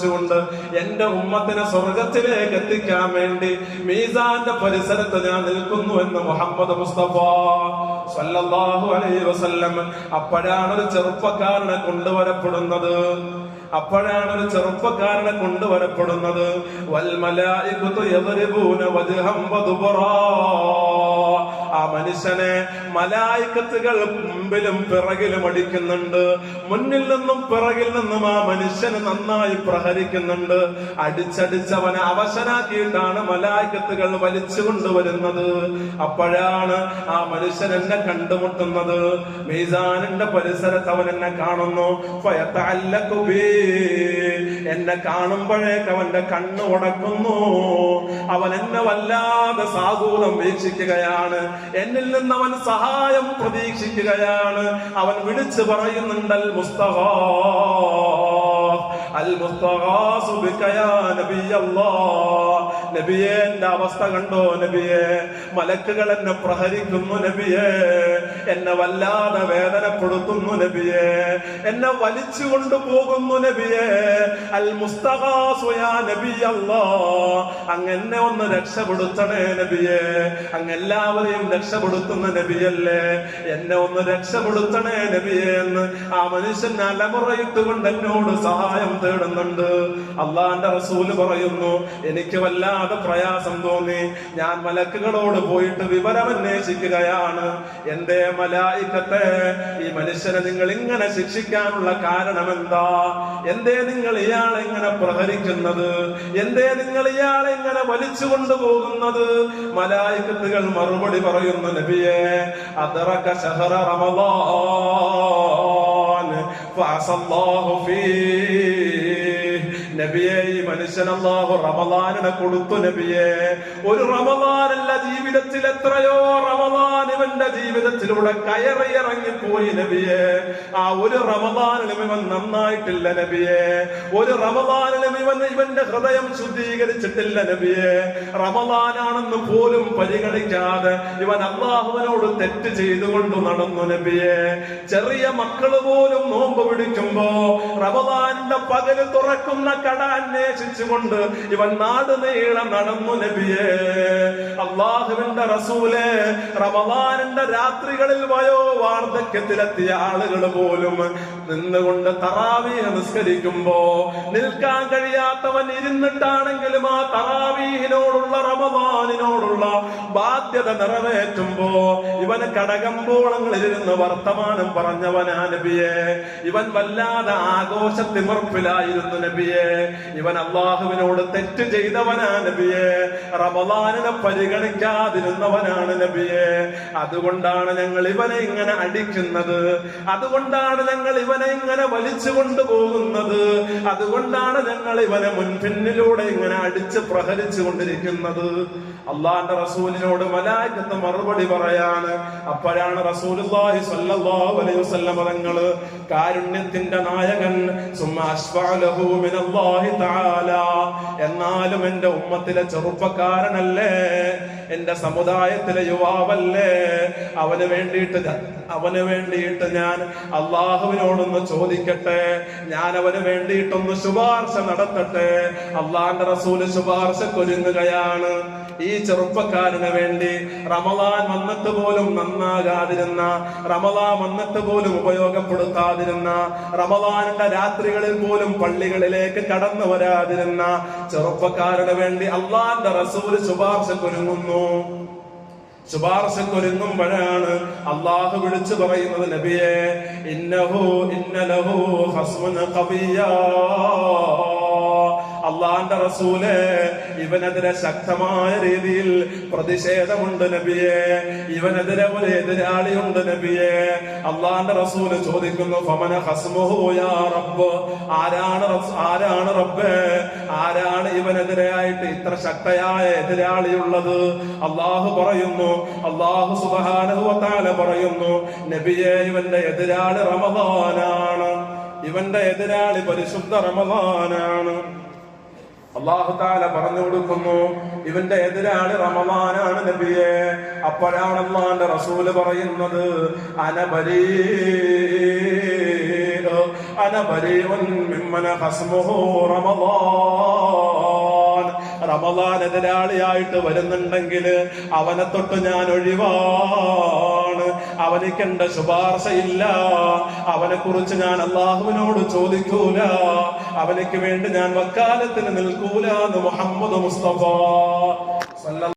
പഠിപ്പിച്ചുകൊണ്ട് എന്റെ ഉമ്മത്തിനെ സ്വർഗത്തിലേക്ക് എത്തിക്കാൻ വേണ്ടി മീസാന്റെ പരിസരത്ത് ഞാൻ നിൽക്കുന്നു എന്ന് മുഹമ്മദ് മുസ്തഫ സല്ലല്ലാഹു അലൈഹി വസല്ലം. അപ്പോഴാണ് ഒരു ചെറുപ്പക്കാരനെ കൊണ്ടുവരപ്പെടുന്നത്. വൽ മലായികതു യദ്രിബൂന വജ്ഹം വദുബറാ. ആ മനുഷ്യനെ മലായികത്തുകൾ മുമ്പിലും പിറകിലും അടിക്കുന്നുണ്ട്. മുന്നിൽ നിന്നും പിറകിൽ നിന്നും ആ മനുഷ്യന് നന്നായി പ്രഹരിക്കുന്നുണ്ട്. അടിച്ചവനെ അവശനാക്കിയിട്ടാണ് മലായികത്തുകൾ വലിച്ചു കൊണ്ടുവരുന്നത്. അപ്പോഴാണ് ആ മനുഷ്യൻ എന്നെ കണ്ടുമുട്ടുന്നത്. മീസാനിന്റെ പരിസരത്ത് അവൻ എന്നെ കാണുന്നു. ഫയതഅല്ലഖു ബി. എന്നെ കാണുമ്പോഴേക്ക് അവന്റെ കണ്ണ് ഉടക്കുന്നു. അവൻ എന്നെ വല്ലാതെ സാധൂതം വീക്ഷിക്കുകയാണ്. എന്നിൽ നിന്ന് അവൻ സഹായം പ്രതീക്ഷിക്കുകയാണ്. അവൻ വിളിച്ചു പറയുന്നുണ്ട്, അൽ മുസ്തഗാസു ബിക യാ നബിയല്ലാഹ്. നബിയേ, എന്റെ അവസ്ഥ കണ്ടോ നബിയേ? മലക്കുകൾ എന്നെ പ്രഹരിക്കുന്നു നബിയേ. എന്നെ വല്ലാതെ വേദനപ്പെടുത്തുന്നു നബിയേ. എന്നെ വലിച്ചു കൊണ്ടുപോകുന്നു നബിയേ. അൽ മുസ്തഗാസു യാ നബിയല്ലാഹ്. അങ്ങ് എന്നെ ഒന്ന് രക്ഷപ്പെടുത്തണേ നബിയേ. അങ്ങ് എല്ലാവരെയും രക്ഷപ്പെടുത്തുന്ന നബിയല്ലേ, എന്നെ ഒന്ന് രക്ഷപ്പെടുത്തണേ നബിയേ എന്ന് ആ മനുഷ്യൻ അലമുറയിട്ടുകൊണ്ട് എന്നോട് സഹായം തേടുന്നുണ്ട്. അള്ളാന്റെ റസൂല് പറയുന്നു, എനിക്ക് വല്ലാതെ പ്രയാസം തോന്നി. ഞാൻ മലക്കുകളോട് പോയിട്ട് വിവരം അന്വേഷിക്കുകയാണ്. എന്തേ മലായികത്തെ, ഈ മനുഷ്യനെ നിങ്ങൾ ഇങ്ങനെ ശിക്ഷിക്കാനുള്ള കാരണം എന്താ? എന്തേ നിങ്ങൾ ഇയാളെ ഇങ്ങനെ പ്രഹരിക്കുന്നത്? എന്തേ നിങ്ങൾ ഇയാളെ ഇങ്ങനെ വലിച്ചു കൊണ്ടുപോകുന്നത്? മലായികത്തുകൾ മറുപടി പറയുന്നു, നബിയേ, അദ്റക ശഹറ റമളാൻ ഫഅസല്ലാഹു ഫീഹി. നബിയെ, ഈ മനുഷ്യൻ അല്ലാഹു റമളാനിനെ കൊടുത്തു നബിയെ. ഒരു റമളാനല്ല, ജീവിതത്തിൽ എത്രയോ റമളാൻ ഇവന്റെ ജീവിതത്തിലൂടെ കയറിയിറങ്ങിപ്പോയി നബിയെ. ആ ഒരു റമളാനിലും ഇവൻ നന്നായിട്ടില്ല നബിയെ. ഒരു റമളാനിലും ഇവന്റെ ഹൃദയം ശുദ്ധീകരിച്ചിട്ടില്ല നബിയെ. റമളാനാണെന്ന് പോലും പരിഗണിക്കാതെ ഇവൻ അല്ലാഹുവിനോട് തെറ്റ് ചെയ്തുകൊണ്ട് നടന്നു നബിയെ. ചെറിയ മക്കള് പോലും നോമ്പ് പിടിക്കുമ്പോ റമളാനിന്റെ പകല് തുറക്കുന്ന കട അന്വേഷിച്ചുകൊണ്ട് ഇവൻ നാട് നീളം നടന്നു നബിയേ. അല്ലാഹുവിന്റെ റസൂലേ, റമളാനിന്റെ രാത്രികളിൽ വയോ വാർദ്ധക്യത്തിലെത്തിയ ആളുകൾ പോലും നിന്നുകൊണ്ട് തറാവീഹ് നിസ്കരിക്കുമ്പോ നിൽക്കാൻ കഴിയാത്തവൻ ഇരുന്നിട്ടാണെങ്കിലും ആ തറാവീഹിനോടുള്ള റമളാനിനോടുള്ള ബാധ്യത നിറവേറ്റുമ്പോ ഇവന് കടകമ്പോളങ്ങളിലിരുന്ന് വർത്തമാനം പറഞ്ഞവനാ നബിയെ. ഇവൻ വല്ലാതെ ആഘോഷത്തിമിർപ്പിലായിരുന്നു നബിയെ. ഇവൻ അല്ലാഹുവിനോട് തെറ്റ് ചെയ്തവനാ നബിയെ. റമളാനിനെ പരിഗണിക്കാതിരുന്നവനാണ് നബിയെ. അതുകൊണ്ടാണ് ഞങ്ങൾ ഇവനെ ഇങ്ങനെ അടിക്കുന്നത്. അതുകൊണ്ടാണ് ഞങ്ങൾ ഇവനെ ഇങ്ങനെ വലിച്ചു കൊണ്ടുപോകുന്നത്. അതുകൊണ്ടാണ് ഞങ്ങൾ ഇവനെ മുൻപിന്നിലൂടെ ഇങ്ങനെ അടിച്ച് പ്രഹരിച്ചു കൊണ്ടിരിക്കുന്നത്. അള്ളാന്റെ റസൂലിനോട് മലായികത്ത് മറുപടി പറയാണ്. അപ്പോഴാണ് റസൂലുള്ളാഹി സ്വല്ലല്ലാഹു അലൈഹി വസല്ലം തങ്ങള്, കാരുണ്യത്തിന്റെ നായകൻ, സുമ്മ അശ്ഫഅലഹു മിനല്ലാഹി തആല, എന്നാലും എന്റെ ഉമ്മത്തിലെ ചെറുപ്പക്കാരനല്ലേ, എന്റെ സമുദായത്തിലെ യുവാവല്ലേ, അവന് വേണ്ടിയിട്ട് ഞാൻ അള്ളാഹുവിനോടൊന്ന് ചോദിക്കട്ടെ, ഞാൻ അവന് വേണ്ടിയിട്ടൊന്ന് ശുപാർശ നടത്തട്ടെ. അള്ളാന്റെ റസൂല് ശുപാർശക്കൊരുങ്ങുകയാണ്. ഈ ചെറുപ്പക്കാരന് വേണ്ടി റമളാൻ വന്നിട്ട് പോലും നന്നാകാതിരുന്ന, റമളാൻ വന്നിട്ട് പോലും ഉപയോഗപ്പെടുത്താതിരുന്ന, റമളാനിന്റെ രാത്രികളിൽ പോലും പള്ളികളിലേക്ക് കടന്നു വരാതിരുന്ന ചെറുപ്പക്കാരന് വേണ്ടി അള്ളാന്റെ റസൂല് ശുപാർശക്കൊരുങ്ങുന്നു. ശുപാർശക്കൊരുങ്ങുമ്പോഴാണ് അള്ളാഹു വിളിച്ചു പറയുന്നത്, നബിയെ, ഇന്ന ലഹു ഖസ്മൻ ഖവിയ്യാ. അള്ളാന്റെ റസൂലേ, ഇവനെതിരെ ശക്തമായ രീതിയിൽ പ്രതിഷേധമുണ്ട് നബിയെ. ഇവനെതിരെ ഒരു എതിരാളിയുണ്ട് നബിയെ. അള്ളാന്റെ റസൂല് ചോദിക്കുന്നു, ഫമന ഖസ്മുഹു യാ റബ്ബ്. ആരാണ് റബ്ബേ, ആരാണ് ഇവനെതിരെയായിട്ട് ഇത്ര ശക്തയായ എതിരാളിയുള്ളത്? അള്ളാഹു പറയുന്നു, അള്ളാഹു സുബ്ഹാനഹു വ തആല പറയുന്നു, നബിയെ, ഇവന്റെ എതിരാളി റമളാനാണ്. ഇവന്റെ എതിരാളി പരിശുദ്ധ റമളാനാണ്. അല്ലാഹു തആല പറഞ്ഞു കൊടുക്കുന്നു, ഇവന്റെ എതിരാളി റമളാനാണ് നബിയെ. അപ്പോഴാണ് അല്ലാഹുവിന്റെ റസൂല് പറയുന്നത്, അന ബരീഉൻ മിമ്മന ഖസ്മുഹു റമളാൻ. റമളാൻ എതിരാളിയായിട്ട് വരുന്നുണ്ടെങ്കിൽ അവനെ തൊട്ട് ഞാൻ ഒഴിവാണ്. അവനിക്ക് എന്റെ ശുപാർശയില്ല. അവനെ കുറിച്ച് ഞാൻ അള്ളാഹുവിനോട് ചോദിക്കൂല. അവനിക്ക് വേണ്ടി ഞാൻ വക്കാലത്തിന് നിൽക്കൂല എന്ന് മുഹമ്മദ് മുസ്തഫ